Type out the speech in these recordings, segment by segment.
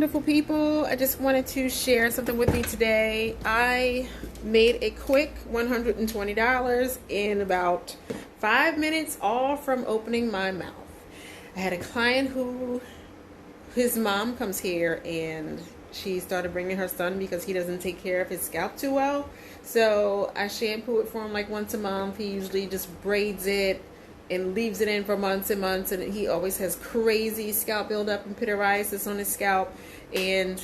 beautiful people. I just wanted to share something with you today. I made a quick $120 in about 5 minutes, all from opening my mouth. I had a client who, his mom comes here and she started bringing her son because he doesn't take care of his scalp too well. So I shampoo it for him like once a month. He usually just braids it and leaves it in for months and months, and he always has crazy scalp buildup and pityriasis on his scalp. And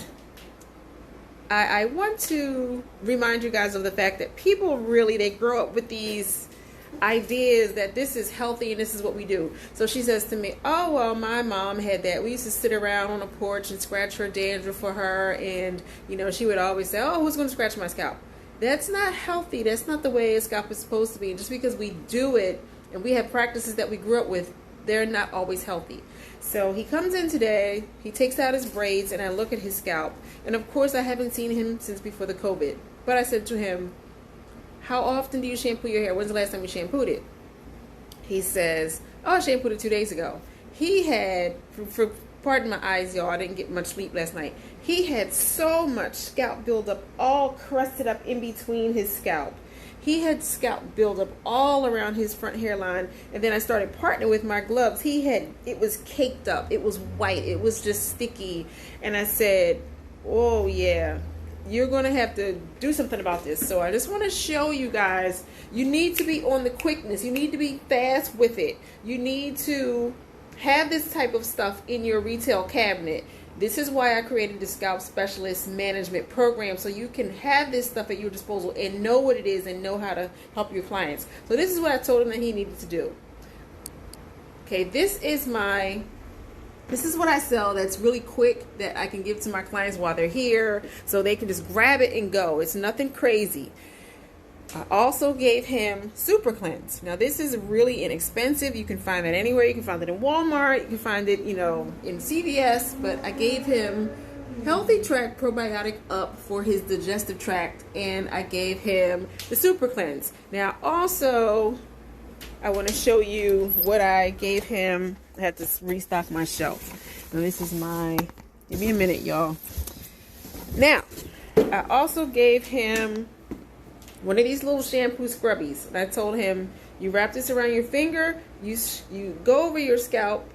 I want to remind you guys of the fact that people really, they grow up with these ideas that this is healthy and this is what we do. So she says to me, oh, well, my mom had that. We used to sit around on a porch and scratch her dandruff for her, and you know, she would always say, oh, who's going to scratch my scalp? That's not healthy. That's not the way a scalp is supposed to be. And just because we do it and we have practices that we grew up with, they're not always healthy. So he comes in today, he takes out his braids, and I look at his scalp. And of course, I haven't seen him since before the COVID. But I said to him, how often do you shampoo your hair? When's the last time you shampooed it? He says, oh, I shampooed it 2 days ago. He had, pardon my eyes, y'all, I didn't get much sleep last night. He had so much scalp buildup, all crusted up in between his scalp. He had scalp buildup all around his front hairline. And then I started partnering with my gloves. It was caked up. It was white. It was just sticky. And I said, oh yeah, you're going to have to do something about this. So I just want to show you guys, you need to be on the quickness. You need to be fast with it. You need to have this type of stuff in your retail cabinet. This is why I created the Scalp Specialist Management Program, so you can have this stuff at your disposal and know what it is and know how to help your clients. So this is what I told him that he needed to do. Okay, this is what I sell that's really quick that I can give to my clients while they're here, so they can just grab it and go. It's nothing crazy. I also gave him Super Cleanse. Now this is really inexpensive. You can find that anywhere. You can find it in Walmart. You can find it, you know, in CVS. But I gave him Healthy Tract Probiotic Up for his digestive tract, and I gave him the Super Cleanse. Now also, I want to show you what I gave him. I had to restock my shelf. Now this is give me a minute, y'all. Now, I also gave him one of these little shampoo scrubbies. And I told him, you wrap this around your finger, you go over your scalp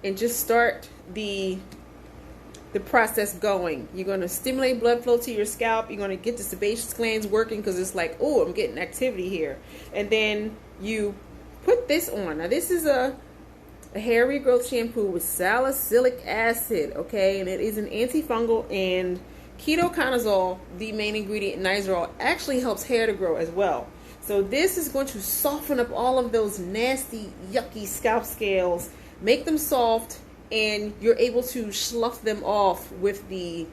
and just start the process going. You're going to stimulate blood flow to your scalp. You're going to get the sebaceous glands working because it's like, oh, I'm getting activity here. And then you put this on. Now this is a hair regrowth shampoo with salicylic acid, okay? And it is an antifungal, and ketoconazole, the main ingredient in Nizoral, actually helps hair to grow as well. So this is going to soften up all of those nasty, yucky scalp scales, make them soft, and you're able to slough them off with the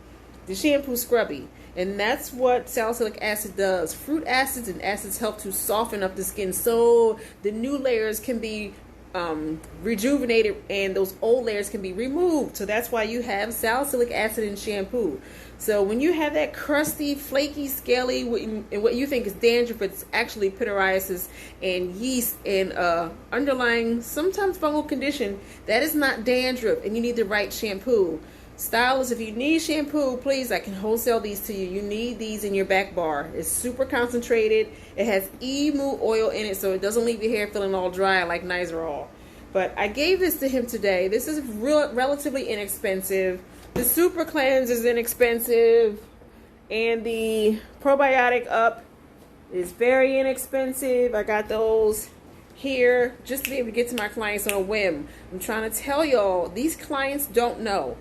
shampoo scrubby. And that's what salicylic acid does. Fruit acids and acids help to soften up the skin so the new layers can be rejuvenated and those old layers can be removed. So that's why you have salicylic acid in shampoo. So when you have that crusty, flaky, scaly, and what you think is dandruff, it's actually pityriasis and yeast and underlying sometimes fungal condition. That is not dandruff, and you need the right shampoo. Stylists, if you need shampoo, please, I can wholesale these to you. You need these in your back bar. It's super concentrated. It has emu oil in it, so it doesn't leave your hair feeling all dry like Nizoral. But I gave this to him today. This is relatively inexpensive. The Super Cleanse is inexpensive, and the Probiotic Up is very inexpensive. I got those here just to be able to get to my clients on a whim. I'm trying to tell y'all, these clients don't know.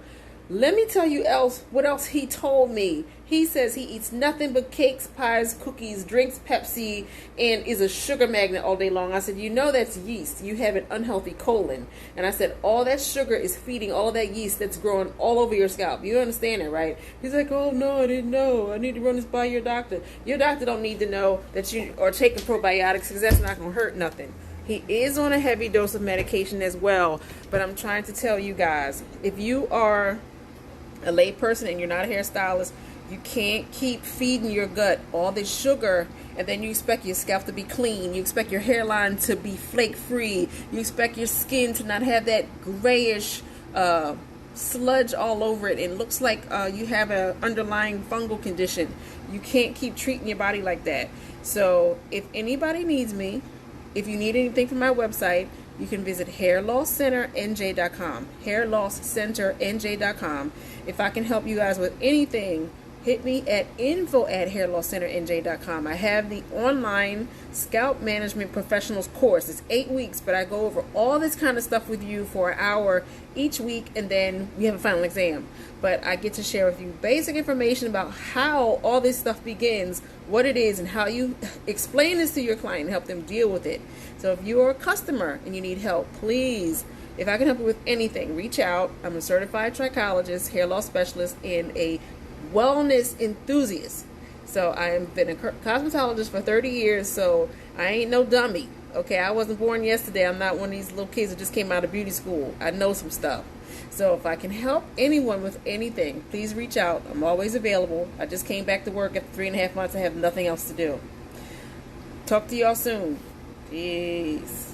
Let me tell you what else he told me. He says he eats nothing but cakes, pies, cookies, drinks Pepsi, and is a sugar magnet all day long. I said, you know that's yeast. You have an unhealthy colon. And I said, all that sugar is feeding all that yeast that's growing all over your scalp. You understand it, right? He's like, oh, no, I didn't know. I need to run this by your doctor. Your doctor don't need to know that you are taking probiotics because that's not going to hurt nothing. He is on a heavy dose of medication as well. But I'm trying to tell you guys, if you are a lay person and you're not a hairstylist, you can't keep feeding your gut all this sugar and then you expect your scalp to be clean. You expect your hairline to be flake free. You expect your skin to not have that grayish sludge all over it and looks like you have an underlying fungal condition. You can't keep treating your body like that. So if anybody needs me, if you need anything from my website, you can visit hairlosscenternj.com. hairlosscenternj.com. If I can help you guys with anything, hit me at info@hairlosscenternj.com. I have the online scalp management professionals course. It's 8 weeks, but I go over all this kind of stuff with you for an hour each week, and then we have a final exam. But I get to share with you basic information about how all this stuff begins, what it is, and how you explain this to your client and help them deal with it. So if you're a customer and you need help, please, if I can help you with anything, reach out. I'm a certified trichologist, hair loss specialist, and a wellness enthusiast. So I've been a cosmetologist for 30 years, so I ain't no dummy. Okay, I wasn't born yesterday. I'm not one of these little kids that just came out of beauty school. I know some stuff. So if I can help anyone with anything, please reach out. I'm always available. I just came back to work after 3.5 months. I have nothing else to do. Talk to y'all soon. Peace.